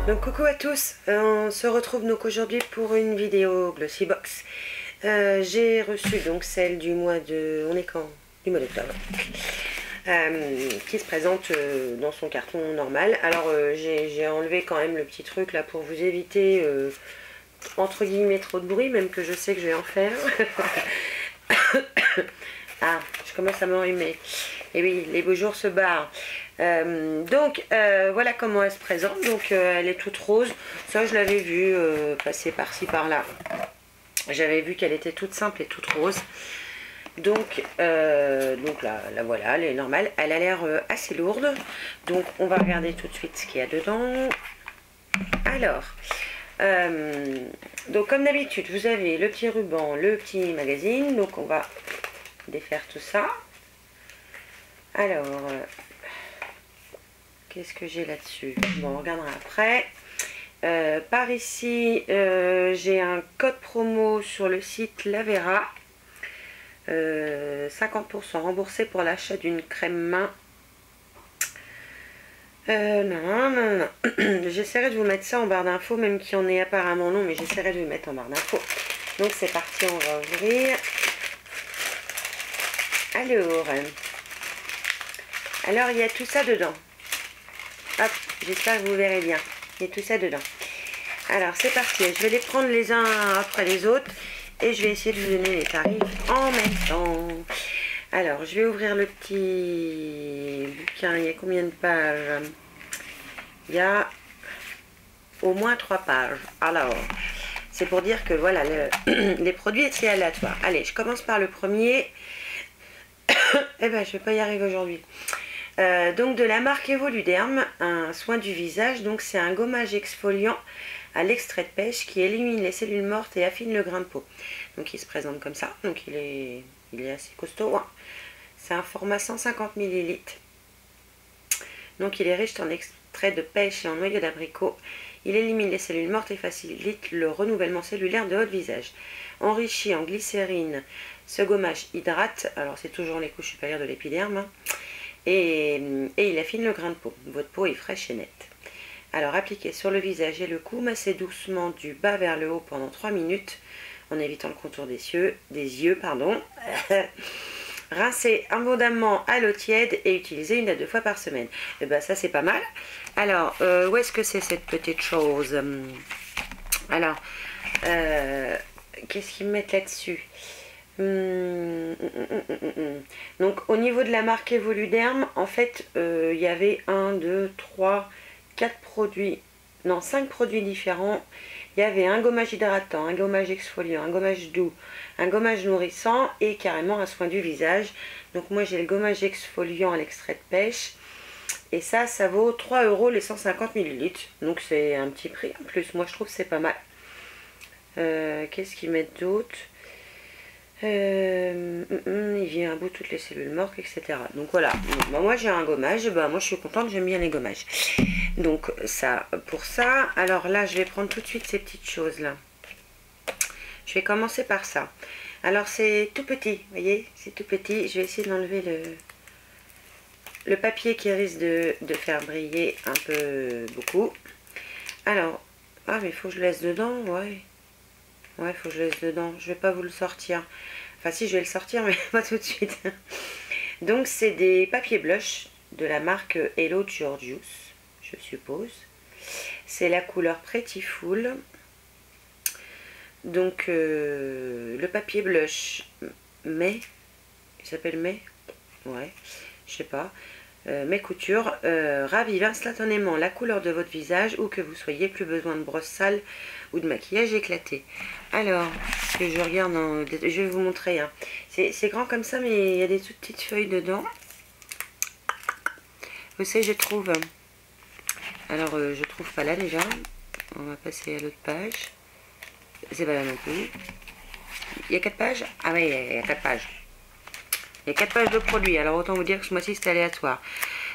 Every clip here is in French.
Donc coucou à tous, on se retrouve donc aujourd'hui pour une vidéo Glossybox. J'ai reçu donc celle du mois de... on est quand? Du mois d'octobre. Qui se présente dans son carton normal. Alors j'ai enlevé quand même le petit truc là pour vous éviter entre guillemets trop de bruit, même que je sais que je vais en faire. Ah, je commence à m'enrhumer. Et oui, les beaux jours se barrent. Voilà comment elle se présente. Donc elle est toute rose. Ça je l'avais vu passer par-ci par-là. J'avais vu qu'elle était toute simple et toute rose. Donc là voilà, elle est normale. Elle a l'air assez lourde. Donc on va regarder tout de suite ce qu'il y a dedans. Alors, donc comme d'habitude, vous avez le petit ruban, le petit magazine. Donc on va défaire tout ça. Alors, qu'est-ce que j'ai là-dessus? Bon, on regardera après. Par ici, j'ai un code promo sur le site Lavera. 50% remboursé pour l'achat d'une crème main. Non. J'essaierai de vous mettre ça en barre d'infos, même qu'il y en ait apparemment non, mais j'essaierai de vous mettre en barre d'infos. Donc c'est parti, on va ouvrir. Alors il y a tout ça dedans. Hop, j'espère que vous verrez bien. Il y a tout ça dedans. Alors c'est parti, je vais les prendre les uns après les autres et je vais essayer de vous donner les tarifs en même temps. Alors je vais ouvrir le petit bouquin. Il y a combien de pages? Il y a au moins 3 pages. Alors c'est pour dire que voilà, les produits c'est aléatoire. Allez, je commence par le premier. Eh ben je vais pas y arriver aujourd'hui. Donc de la marque Evoluderm, un soin du visage. Donc c'est un gommage exfoliant à l'extrait de pêche qui élimine les cellules mortes et affine le grain de peau. Donc il se présente comme ça. Donc il est assez costaud, hein. C'est un format 150 ml. Donc il est riche en extrait de pêche et en noyau d'abricot. Il élimine les cellules mortes et facilite le renouvellement cellulaire de votre visage. Enrichi en glycérine, ce gommage hydrate. Alors c'est toujours les couches supérieures de l'épiderme, hein. Et il affine le grain de peau. Votre peau est fraîche et nette. Alors appliquez sur le visage et le cou, massez doucement du bas vers le haut pendant 3 minutes en évitant le contour des yeux. Rincez abondamment à l'eau tiède et utilisez 1 à 2 fois par semaine. Et ben ça c'est pas mal. Alors où est-ce que c'est cette petite chose? Alors qu'est-ce qu'ils mettent là-dessus? Donc au niveau de la marque Evoluderm, en fait il y avait 1, 2, 3, 4 produits, non 5 produits différents. Il y avait un gommage hydratant, un gommage exfoliant, un gommage doux, un gommage nourrissant et carrément un soin du visage. Donc moi j'ai le gommage exfoliant à l'extrait de pêche et ça vaut 3 € les 150 ml. Donc c'est un petit prix en plus, moi je trouve que c'est pas mal. Qu'est-ce qu'ils mettent d'autre? Il vient à bout toutes les cellules mortes, etc. Donc voilà, moi j'ai un gommage, moi je suis contente, j'aime bien les gommages. Donc ça, pour ça, alors là je vais prendre tout de suite ces petites choses là. Je vais commencer par ça. Alors c'est tout petit, vous voyez, c'est tout petit. Je vais essayer d'enlever le papier qui risque de faire briller un peu beaucoup. Alors, ah mais il faut que je le laisse dedans, ouais. Ouais, il faut que je laisse dedans. Je vais pas vous le sortir. Enfin, si, je vais le sortir, mais pas tout de suite. Donc, c'est des papiers blush de la marque Hello Georgius, je suppose. C'est la couleur Pretty Full. Donc, le papier blush Mai. Il s'appelle Mai? Ouais, je sais pas. Mes coutures ravivent instantanément la couleur de votre visage où que vous soyez, plus besoin de brosse sale ou de maquillage éclaté. Alors, que je regarde, je vais vous montrer, hein. C'est grand comme ça, mais il y a des toutes petites feuilles dedans. Vous savez, je trouve. Alors, je trouve pas là déjà. On va passer à l'autre page. C'est pas là non plus. Il y a 4 pages? Ah oui, il y a 4 pages. Il y a 4 pages de produits, alors autant vous dire que ce mois-ci c'est aléatoire.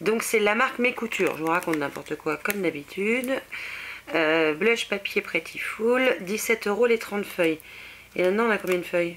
Donc c'est la marque Mes Coutures, je vous raconte n'importe quoi comme d'habitude. Blush papier Pretty Full, 17 € les 30 feuilles. Et maintenant on a combien de feuilles?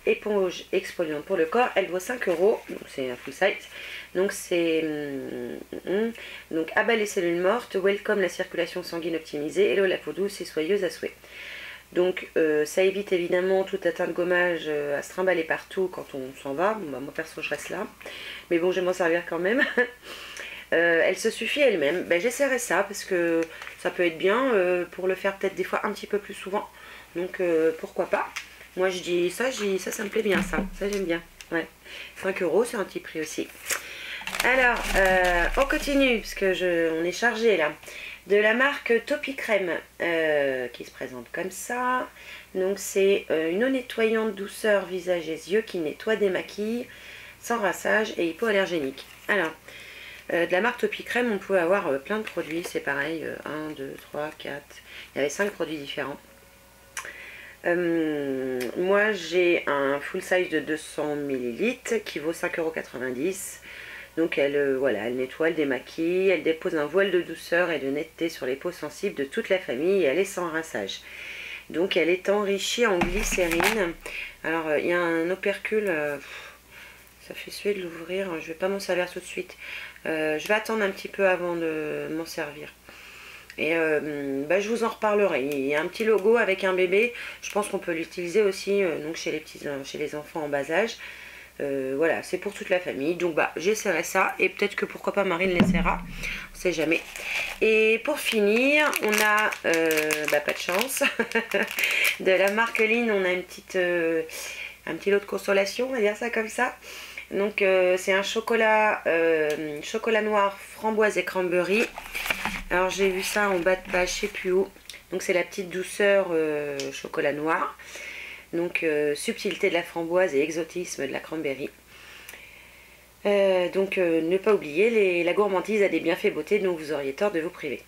éponge exfoliante pour le corps. Elle vaut 5 €, c'est un full size. Donc c'est donc abat les cellules mortes, welcome la circulation sanguine optimisée, hello la peau douce et soyeuse à souhait. Donc ça évite évidemment toute atteinte de gommage à se trimballer partout quand on s'en va. Bon, bah, moi perso je reste là, mais bon je vais m'en servir quand même. Elle se suffit elle-même. Ben, j'essaierai ça parce que ça peut être bien pour le faire peut-être des fois un petit peu plus souvent. Donc pourquoi pas. Moi je dis ça me plaît bien ça j'aime bien. Ouais. 5 € c'est un petit prix aussi. Alors on continue parce que on est chargé là. De la marque Topicrème qui se présente comme ça. Donc c'est une eau nettoyante douceur visage et yeux qui nettoie, démaquille sans rinçage et hypoallergénique. Alors de la marque Topicrème on pouvait avoir plein de produits, c'est pareil, 1, 2, 3, 4, il y avait 5 produits différents. Moi j'ai un full size de 200 ml qui vaut 5,90 €. Donc elle, voilà, elle nettoie, elle démaquille, elle dépose un voile de douceur et de netteté sur les peaux sensibles de toute la famille et elle est sans rinçage. Donc elle est enrichie en glycérine. Alors il y a un opercule, ça fait suer de l'ouvrir, je vais pas m'en servir tout de suite. Je vais attendre un petit peu avant de m'en servir. Et bah, je vous en reparlerai. Il y a un petit logo avec un bébé. Je pense qu'on peut l'utiliser aussi donc chez les enfants en bas âge. Voilà, c'est pour toute la famille. Donc bah j'essaierai ça. Et peut-être que pourquoi pas Marine l'essaiera. On sait jamais. Et pour finir, on a bah, pas de chance. De la marque Line, on a un petit lot de consolation, on va dire ça comme ça. Donc c'est un chocolat noir, framboise et cranberry. Alors j'ai vu ça en bas de page, je sais plus où. Donc c'est la petite douceur chocolat noir. Donc subtilité de la framboise et exotisme de la cranberry. Donc ne pas oublier, la gourmandise a des bienfaits beauté, donc vous auriez tort de vous priver.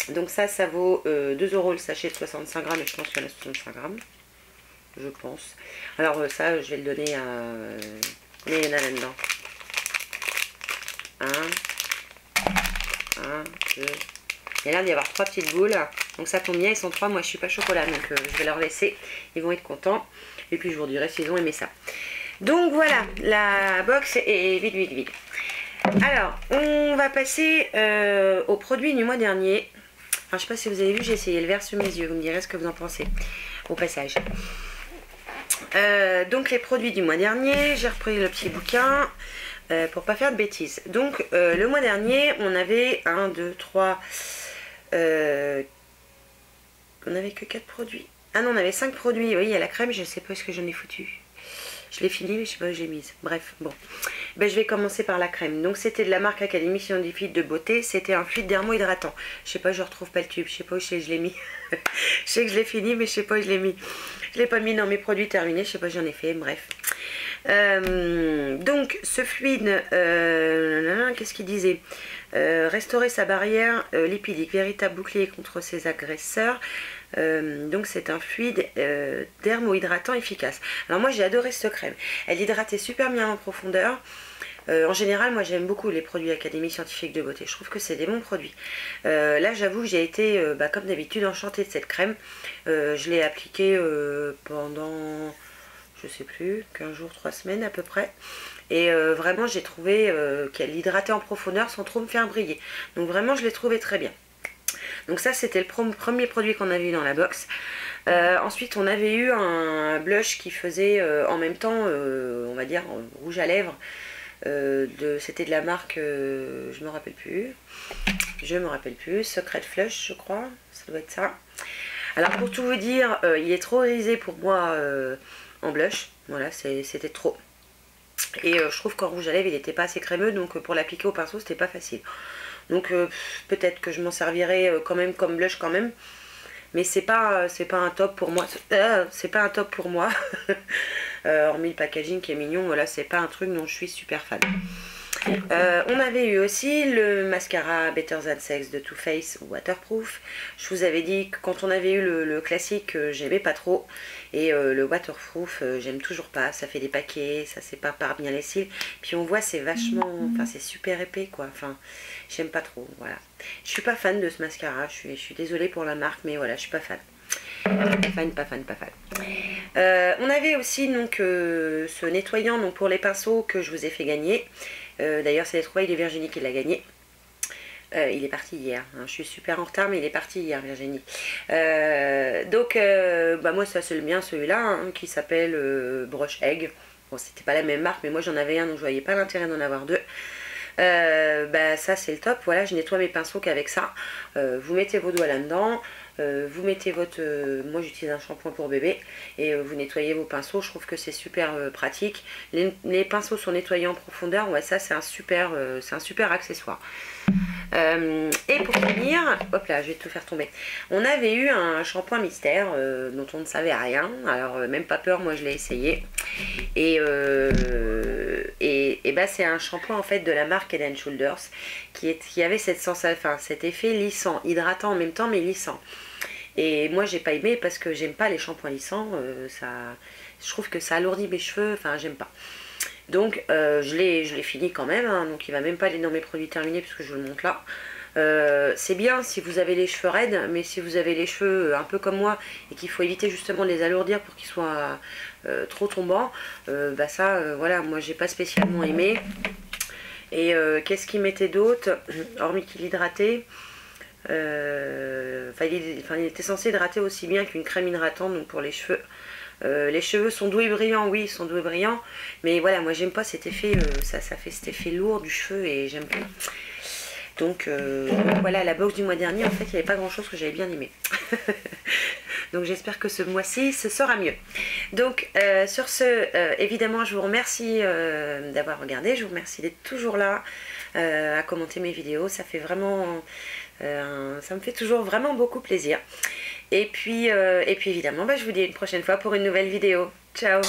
Donc ça vaut 2 € le sachet de 65 grammes, et je pense qu'il y en a 65 grammes. Je pense. Alors ça, je vais le donner à... Combien il y en a là-dedans? 1, 2... Il y a l'air d'y avoir 3 petites boules. Donc ça tombe bien, ils sont 3. Moi, je suis pas chocolat, donc je vais leur laisser. Ils vont être contents. Et puis, je vous dirai s'ils ont aimé ça. Donc voilà, la box est vide. Alors, on va passer aux produits du mois dernier. Alors, je sais pas si vous avez vu, j'ai essayé le verre sous mes yeux. Vous me direz ce que vous en pensez au passage. Donc les produits du mois dernier, j'ai repris le petit bouquin pour pas faire de bêtises. Donc le mois dernier, on avait 1, 2, 3... on avait que 4 produits. Ah non, on avait 5 produits. Oui, il y a la crème, je sais pas ce que j'en ai foutu. Je l'ai fini, mais je sais pas où j'ai mise. Bref, bon. Ben, je vais commencer par la crème. Donc c'était de la marque Académie Scientifique de Beauté. C'était un fluide dermo-hydratant. Je sais pas, je retrouve pas le tube. Je sais pas où je l'ai mis. Je sais que je l'ai fini, mais je sais pas où je l'ai mis. Je l'ai pas mis dans mes produits terminés. Je sais pas, j'en ai fait. Bref. Donc ce fluide, qu'est-ce qu'il disait? Restaurer sa barrière lipidique, véritable bouclier contre ses agresseurs. Donc c'est un fluide dermo-hydratant efficace. Alors moi j'ai adoré cette crème. Elle hydratait super bien en profondeur. En général, moi j'aime beaucoup les produits Académie Scientifique de Beauté. Je trouve que c'est des bons produits. Là j'avoue que j'ai été, comme d'habitude, enchantée de cette crème. Je l'ai appliquée pendant, je sais plus, 15 jours, 3 semaines à peu près. Et vraiment j'ai trouvé qu'elle hydratait en profondeur sans trop me faire briller. Donc vraiment je l'ai trouvé très bien. Donc ça c'était le premier produit qu'on avait eu dans la box. Ensuite on avait eu un blush qui faisait en même temps, on va dire, rouge à lèvres. C'était de la marque, je me rappelle plus, Secret Flush je crois, ça doit être ça. Alors pour tout vous dire, il est trop irisé pour moi en blush, voilà, c'était trop. Et je trouve qu'en rouge à lèvres il n'était pas assez crémeux, donc pour l'appliquer au pinceau c'était pas facile. Donc peut-être que je m'en servirai quand même comme blush quand même. Mais c'est pas un top pour moi. C'est pas un top pour moi. Hormis le packaging qui est mignon, voilà, c'est pas un truc dont je suis super fan. On avait eu aussi le mascara Better Than Sex de Too Faced Waterproof. Je vous avais dit que quand on avait eu le classique, j'aimais pas trop. Et le waterproof, j'aime toujours pas. Ça fait des paquets, ça sépare bien les cils. Puis on voit, c'est vachement... Enfin, c'est super épais, quoi. Enfin, j'aime pas trop, voilà. Je suis pas fan de ce mascara. Je suis désolée pour la marque, mais voilà, je suis pas fan. Pas fan. On avait aussi donc ce nettoyant donc, pour les pinceaux que je vous ai fait gagner. D'ailleurs c'est les trouvailles de Virginie qui l'a gagné. Il est parti hier, hein. Je suis super en retard mais il est parti hier Virginie. Bah moi ça c'est le mien celui-là hein, qui s'appelle Brush Egg. Bon c'était pas la même marque mais moi j'en avais un donc je voyais pas l'intérêt d'en avoir deux. Bah ça c'est le top, voilà je nettoie mes pinceaux qu'avec ça. Vous mettez vos doigts là-dedans, vous mettez votre... moi j'utilise un shampoing pour bébé et vous nettoyez vos pinceaux, je trouve que c'est super pratique. Les pinceaux sont nettoyés en profondeur, ouais ça c'est un super accessoire. Et pour finir, hop là je vais tout faire tomber, on avait eu un shampoing mystère dont on ne savait rien, alors même pas peur, moi je l'ai essayé et bah c'est un shampoing en fait de la marque Head & Shoulders qui avait cette sensation, enfin cet effet lissant, hydratant en même temps mais lissant. Et moi j'ai pas aimé parce que j'aime pas les shampoings lissants, je trouve que ça alourdit mes cheveux, enfin j'aime pas. Donc je l'ai fini quand même, hein, donc il va même pas aller dans mes produits terminés puisque je vous le montre là. C'est bien si vous avez les cheveux raides, mais si vous avez les cheveux un peu comme moi et qu'il faut éviter justement de les alourdir pour qu'ils soient trop tombants, bah ça voilà, moi j'ai pas spécialement aimé. Et qu'est-ce qu'il mettait d'autre, hormis qu'il hydratait, il était censé hydrater aussi bien qu'une crème hydratante donc pour les cheveux. Les cheveux sont doux et brillants, oui ils sont doux et brillants, mais voilà moi j'aime pas cet effet, ça fait cet effet lourd du cheveu et j'aime pas. Donc voilà, la box du mois dernier en fait il n'y avait pas grand chose que j'avais bien aimé. Donc j'espère que ce mois-ci ce sera mieux. Donc sur ce, évidemment je vous remercie d'avoir regardé, je vous remercie d'être toujours là à commenter mes vidéos, ça fait vraiment, ça me fait toujours vraiment beaucoup plaisir. Et puis évidemment, bah, je vous dis à une prochaine fois pour une nouvelle vidéo. Ciao!